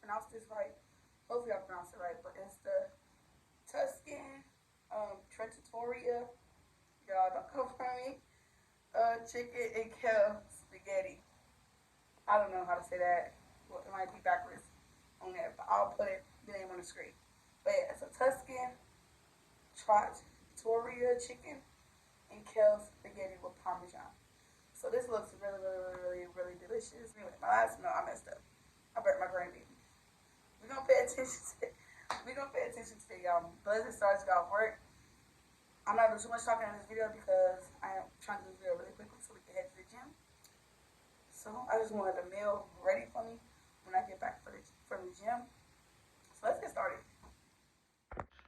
pronounce this right. Hopefully I pronounce it right, but it's the Tuscan Trattoria. Y'all don't come for me. Chicken and kale spaghetti. I don't know how to say that. Well, it might be backwards on there, but I'll put the name on the screen. But yeah, it's a Tuscan Trattoria chicken and kale spaghetti with parmesan. So this looks really, really, really, really delicious. Anyway, my last meal I messed up. I burnt my grandbaby. We're gonna pay attention to y'all. Blizzard starts to go off work. I'm not doing too much talking in this video because I am trying to do this video really quickly so we can head to the gym. So I just wanted the meal ready for me when I get back from the gym. So let's get started.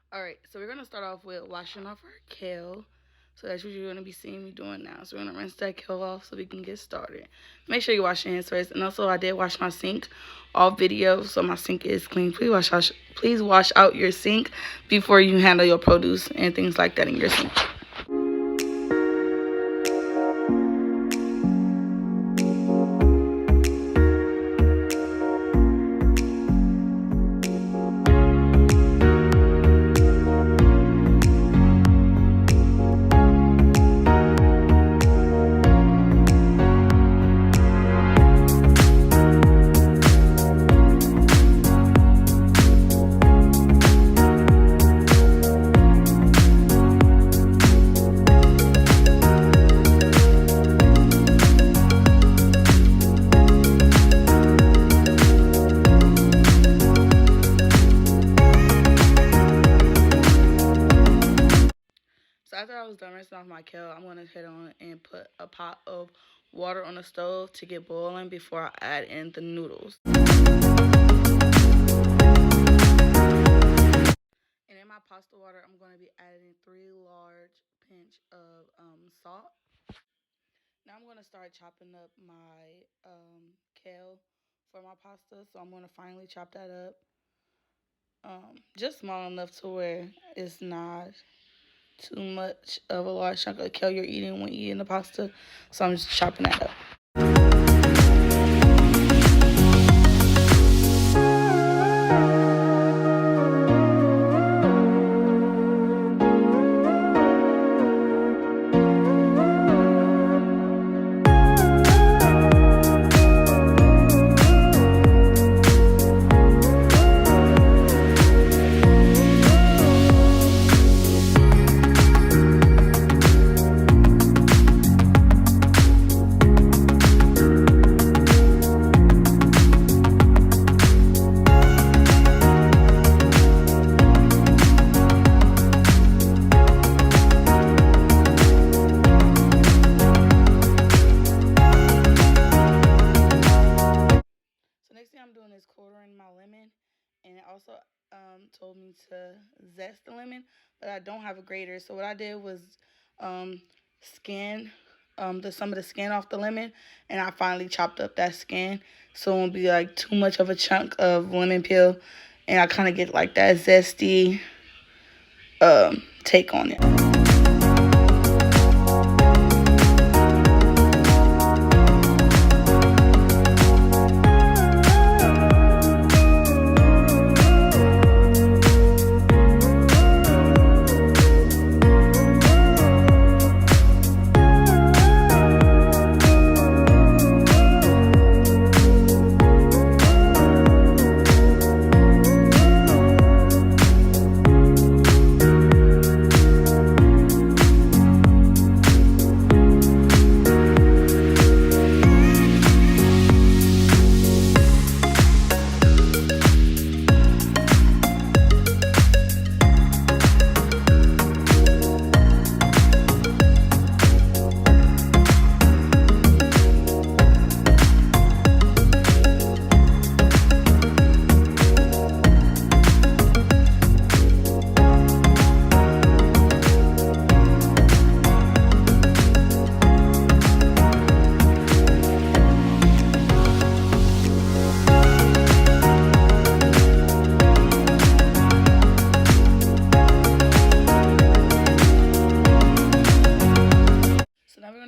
Alright, so we're gonna start off with washing off our kale. So that's what you're gonna be seeing me doing now. So we're gonna rinse that kale off so we can get started. Make sure you wash your hands first. And also I did wash my sink off video, so my sink is clean. Please wash out your sink before you handle your produce and things like that in your sink. So after I was done rinsing off my kale, I'm going to head on and put a pot of water on the stove to get boiling before I add in the noodles. And in my pasta water, I'm going to be adding 3 large pinch of salt. Now I'm going to start chopping up my kale for my pasta. So I'm going to finally chop that up. Just small enough to where it's not too much of a large chunk of kale you're eating when eating the pasta. So I'm just chopping that up. I'm doing is quartering my lemon, and it also told me to zest the lemon, but I don't have a grater. So what I did was skin some of the skin off the lemon, and I finally chopped up that skin so it won't be like too much of a chunk of lemon peel, and I kind of get like that zesty take on it.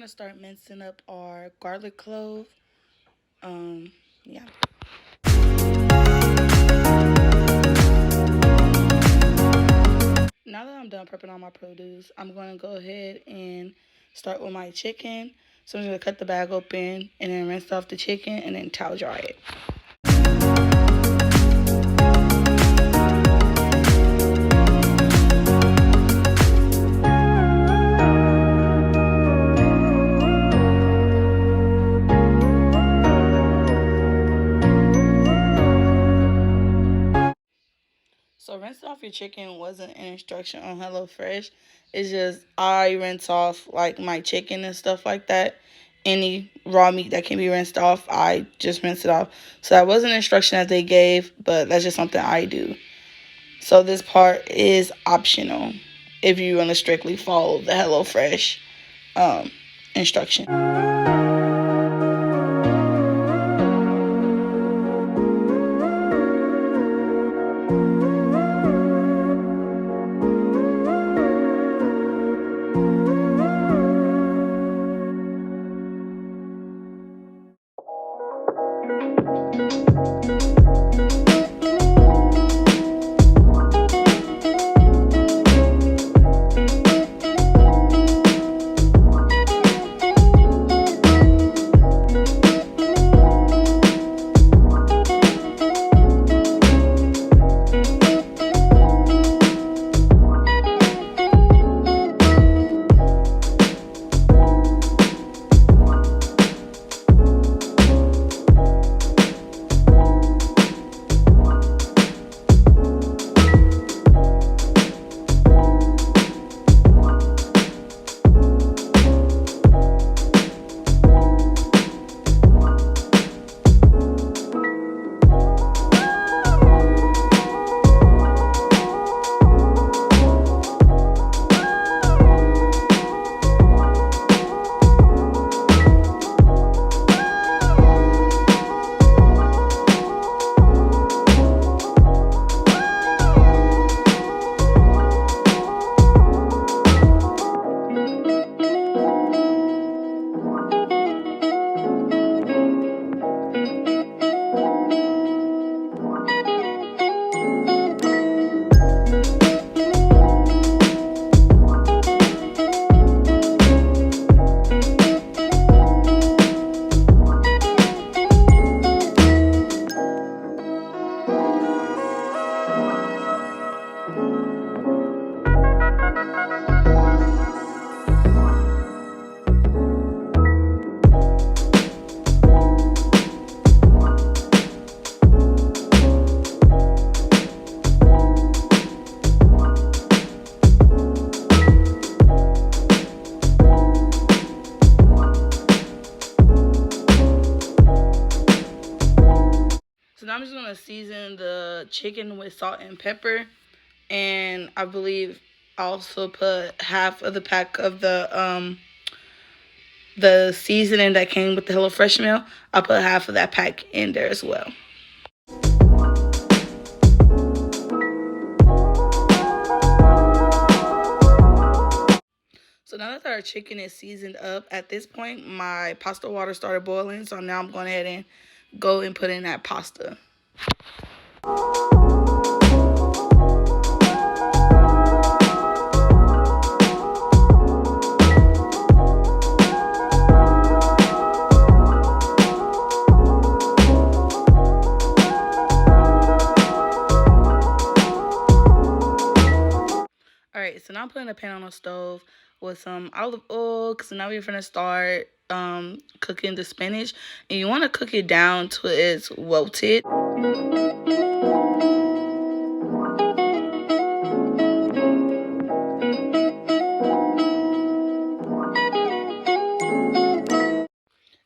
Start mincing up our garlic clove. Yeah. I'm done prepping all my produce, I'm going to go ahead and start with my chicken. So I'm just going to cut the bag open and then rinse off the chicken and then towel dry it. So rinse off your chicken wasn't an instruction on HelloFresh. It's just I rinse off like my chicken and stuff like that. Any raw meat that can be rinsed off, I just rinse it off. So that was an instruction that they gave, but that's just something I do. So this part is optional if you want to strictly follow the HelloFresh instruction. So now I'm just gonna season the chicken with salt and pepper, and I believe I also put half of the pack of the seasoning that came with the HelloFresh meal. I put half of that pack in there as well. So now that our chicken is seasoned up, at this point my pasta water started boiling. So now I'm going ahead and go and put in that pasta. Alright, so now I'm putting a pan on the stove with some olive oil. So now we're gonna start cooking the spinach, and you want to cook it down till it's wilted. And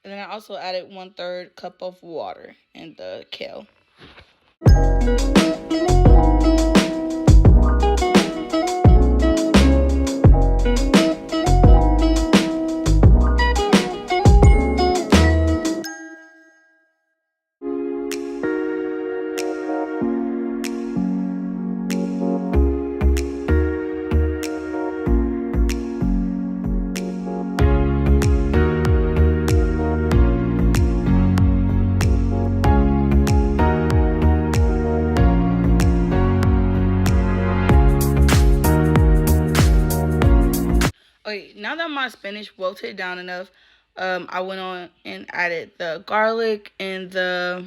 then I also added 1/3 cup of water in the kale. Okay, now that my spinach wilted down enough, I went on and added the garlic and the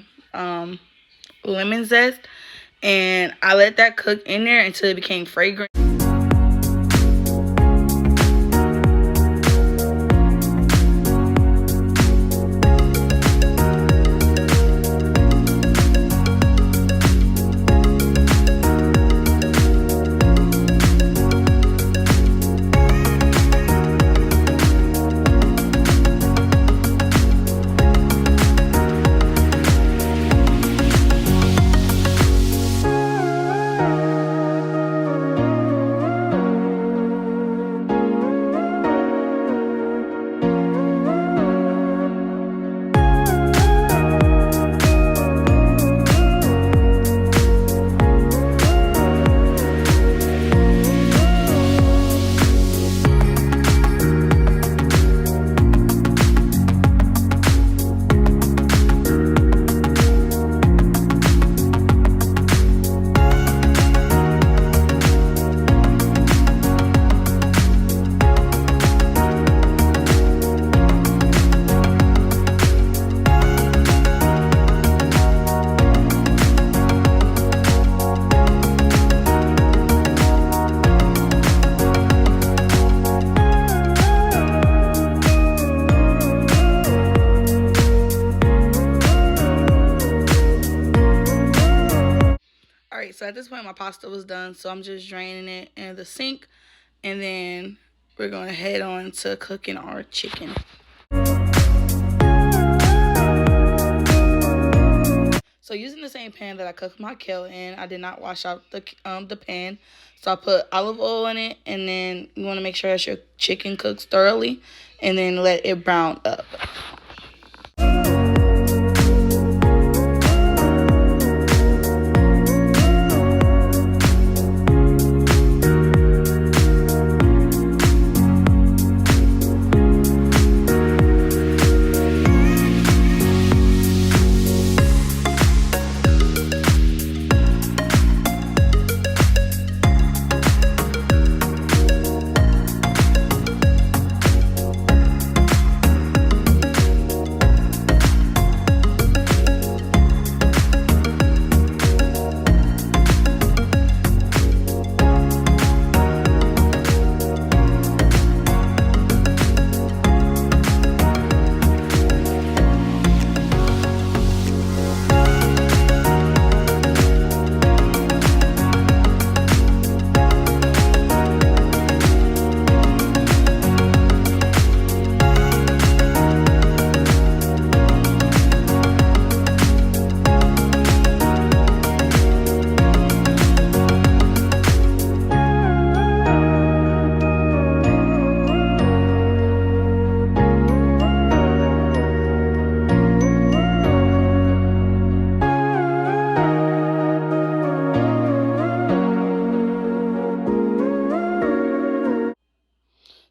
lemon zest, and I let that cook in there until it became fragrant. Alright, so at this point my pasta was done, so I'm just draining it in the sink, and then we're going to head on to cooking our chicken. So using the same pan that I cooked my kale in, I did not wash out the pan. So I put olive oil in it, and then you want to make sure that your chicken cooks thoroughly, and then let it brown up.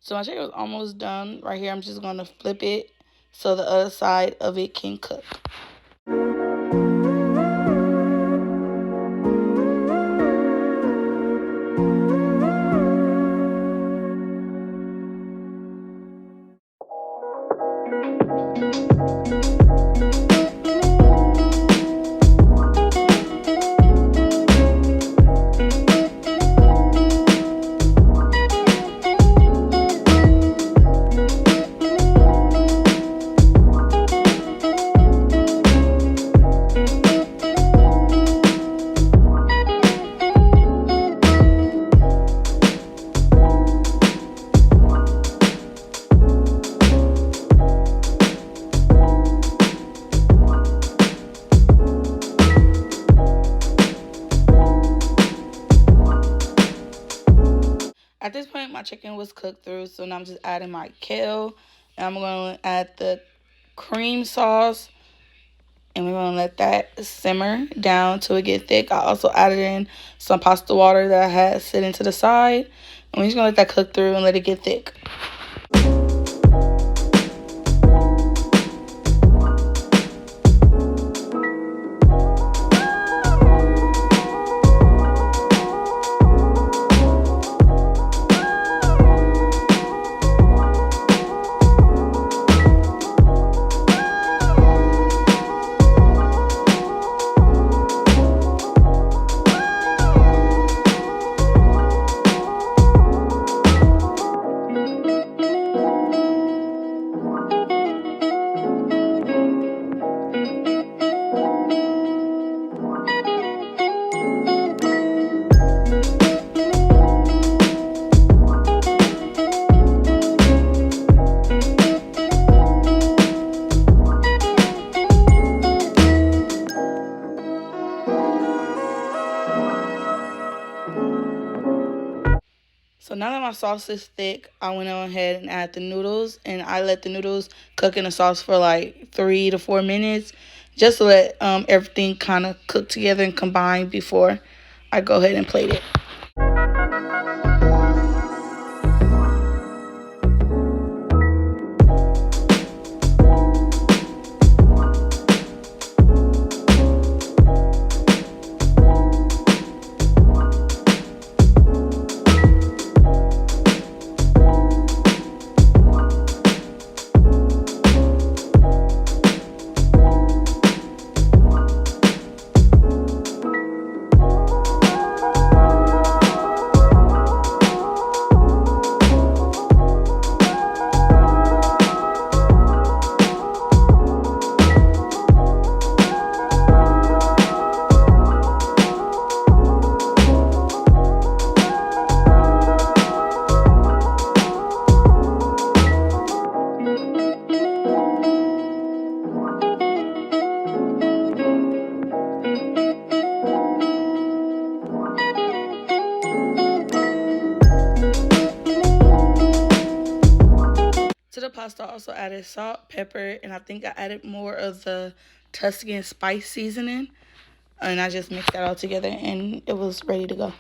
So my chicken was almost done. Right here, I'm just going to flip it so the other side of it can cook. At this point, my chicken was cooked through, so now I'm just adding my kale, and I'm going to add the cream sauce, and we're going to let that simmer down till it get thick. I also added in some pasta water that I had sitting to the side, and we're just going to let that cook through and let it get thick. So now that my sauce is thick, I went on ahead and add the noodles, and I let the noodles cook in the sauce for like 3 to 4 minutes, just to let everything kind of cook together and combine before I go ahead and plate it. To the pasta, I also added salt, pepper, and I think I added more of the Tuscan spice seasoning. And I just mixed that all together, and it was ready to go.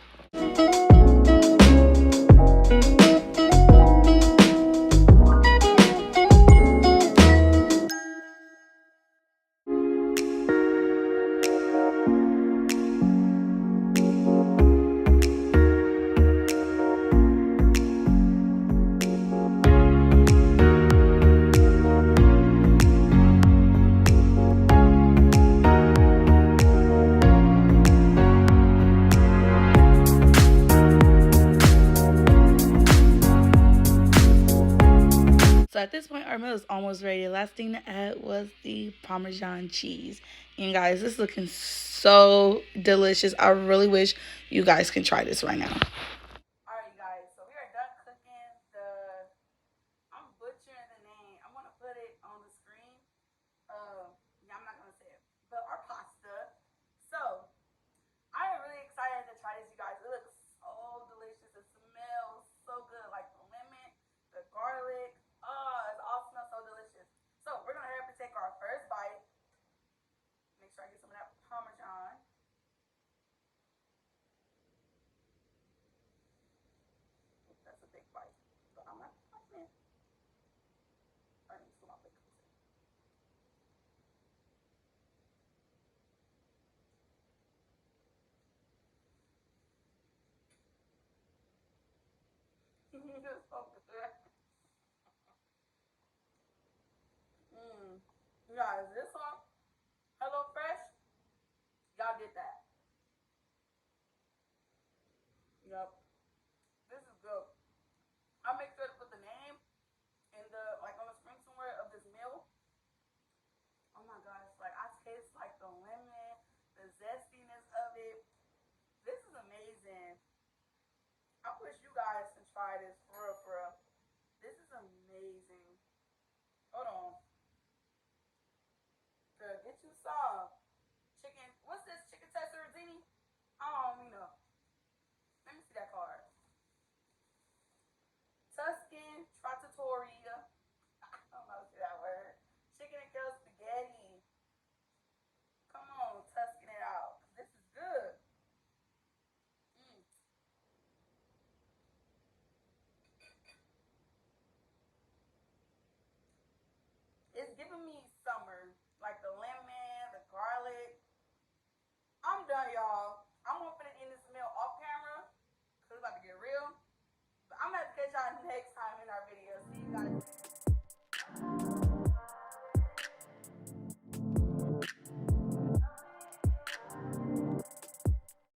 So at this point, our meal is almost ready. The last thing to add was the Parmesan cheese. And guys, this is looking so delicious. I really wish you guys can try this right now. All right, you guys. So we are done cooking the. I'm butchering the name. I'm gonna put it on the screen. Yeah, I'm not gonna say it, but our pasta. So I am really excited to try this, you guys. It looks so delicious. It smells so good, like the lemon, the garlic. Oh, it all smells so delicious. So we're gonna have to take our first bite. Make sure I get some of that Parmesan. That's a big bite, but I'm not biting it. I need to my plate. It's so good. You guys, this one, Hello Fresh, y'all did that. Yep, this is good. I'll make sure to put the name in the like on the screen somewhere of this meal. Oh my gosh, like I taste like the lemon, the zestiness of it. This is amazing. I wish you guys can try this for real, for real. This is amazing. Hold on. Girl, get you some chicken. What's this? Chicken testardini? I don't even know. Let me see that card. Tuscan Trattoria. I don't know if that word. Chicken and kale spaghetti. Come on, Tuscan it out. This is good. Mm. It's giving me summer. Like the lemon, the garlic. I'm done, y'all. I'm gonna end this meal off camera because it's about to get real. But I'm gonna have to catch y'all next time in our video. See you guys.